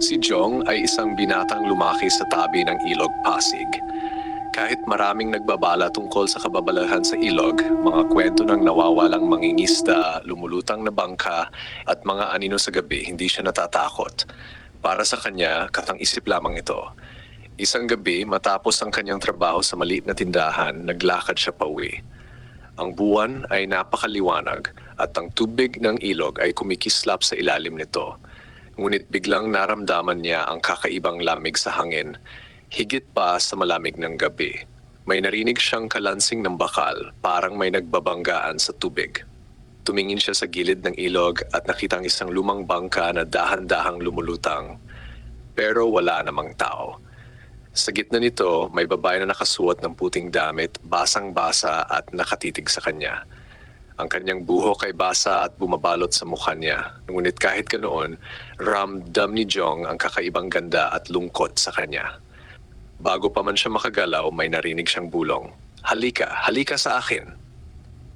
Si Jong ay isang binatang lumaki sa tabi ng Ilog Pasig. Kahit maraming nagbabala tungkol sa kababalahan sa ilog, mga kwento ng nawawalang mangingisda, lumulutang na bangka at mga anino sa gabi, hindi siya natatakot. Para sa kanya, katang-isip lamang ito. Isang gabi, matapos ang kanyang trabaho sa maliit na tindahan, naglakad siya pauwi. Ang buwan ay napakaliwanag at ang tubig ng ilog ay kumikislap sa ilalim nito. Ngunit biglang naramdaman niya ang kakaibang lamig sa hangin, higit pa sa malamig ng gabi. May narinig siyang kalansing ng bakal, parang may nagbabanggaan sa tubig. Tumingin siya sa gilid ng ilog at nakita ang isang lumang bangka na dahan-dahang lumulutang. Pero wala namang tao. Sa gitna nito, may babae na nakasuot ng puting damit, basang-basa at nakatitig sa kanya. Ang kanyang buhok ay basa at bumabalot sa mukha niya. Ngunit kahit ganoon, ramdam ni Jong ang kakaibang ganda at lungkot sa kanya. Bago pa man siya makagalaw, may narinig siyang bulong. Halika, halika sa akin.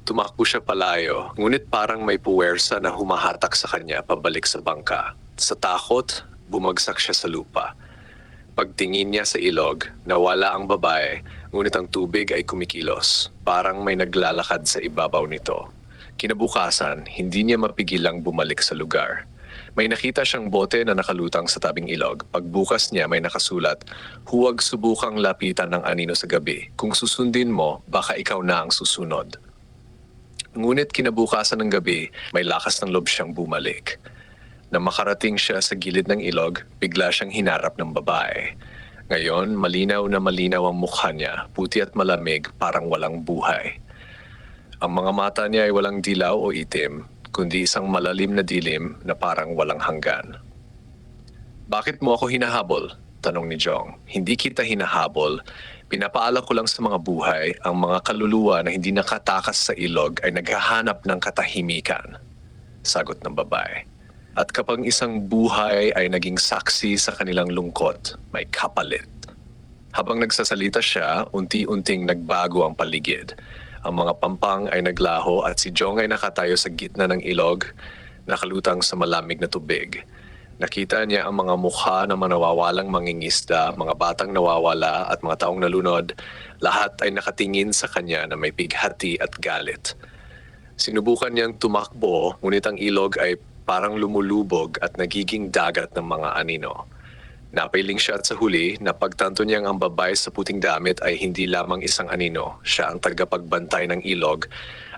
Tumakbo siya palayo, ngunit parang may puwersa na humahatak sa kanya pabalik sa bangka. Sa takot, bumagsak siya sa lupa. Pagtingin niya sa ilog, nawala ang babae, ngunit ang tubig ay kumikilos. Parang may naglalakad sa ibabaw nito. Kinabukasan, hindi niya mapigilang bumalik sa lugar. May nakita siyang bote na nakalutang sa tabing ilog. Pagbukas niya may nakasulat, huwag subukang lapitan ng anino sa gabi. Kung susundin mo, baka ikaw na ang susunod. Ngunit kinabukasan ng gabi, may lakas ng loob siyang bumalik. Nang makarating siya sa gilid ng ilog, bigla siyang hinarap ng babae. Ngayon, malinaw na malinaw ang mukha niya, puti at malamig, parang walang buhay. Ang mga mata niya ay walang dilaw o itim, kundi isang malalim na dilim na parang walang hanggan. Bakit mo ako hinahabol? Tanong ni Jong. Hindi kita hinahabol. Pinapaalala ko lang sa mga buhay, ang mga kaluluwa na hindi nakatakas sa ilog ay naghahanap ng katahimikan. Sagot ng babae. At kapag isang buhay ay naging saksi sa kanilang lungkot, may kapalit. Habang nagsasalita siya, unti-unting nagbago ang paligid. Ang mga pampang ay naglaho at si Jong ay nakatayo sa gitna ng ilog, nakalutang sa malamig na tubig. Nakita niya ang mga mukha ng mga nawawalang mangingisda, mga batang nawawala at mga taong nalunod. Lahat ay nakatingin sa kanya na may pighati at galit. Sinubukan niyang tumakbo, ngunit ang ilog ay parang lumulubog at nagiging dagat ng mga anino. Napailing siya at sa huli, napagtanto niyang ang babae sa puting damit ay hindi lamang isang anino. Siya ang tagapagbantay ng ilog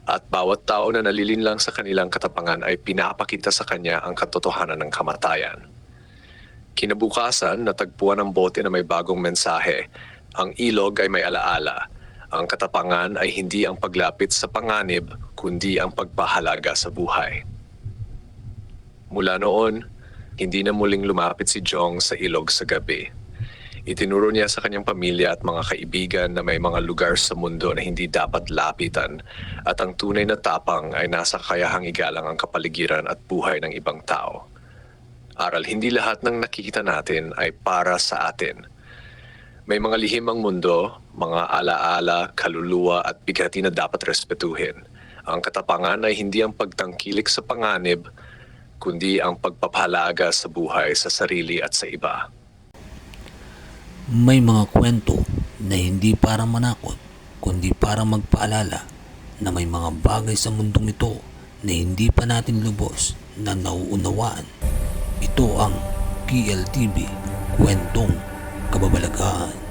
at bawat tao na nalilinlang sa kanilang katapangan ay pinapakita sa kanya ang katotohanan ng kamatayan. Kinabukasan, natagpuan ang bote na may bagong mensahe. Ang ilog ay may alaala. Ang katapangan ay hindi ang paglapit sa panganib, kundi ang pagpahalaga sa buhay. Mula noon, hindi na muling lumapit si Jong sa ilog sa gabi. Itinuro niya sa kanyang pamilya at mga kaibigan na may mga lugar sa mundo na hindi dapat lapitan at ang tunay na tapang ay nasa kayahang igalang ang kapaligiran at buhay ng ibang tao. Aral, hindi lahat ng nakikita natin ay para sa atin. May mga lihim ang mundo, mga alaala, kaluluwa at bigati na dapat respetuhin. Ang katapangan ay hindi ang pagtangkilik sa panganib, kundi ang pagpapahalaga sa buhay sa sarili at sa iba. May mga kwento na hindi para manakot, kundi para magpaalala na may mga bagay sa mundong ito na hindi pa natin lubos na nauunawaan. Ito ang PLTV, Kwentong Kababalaghan.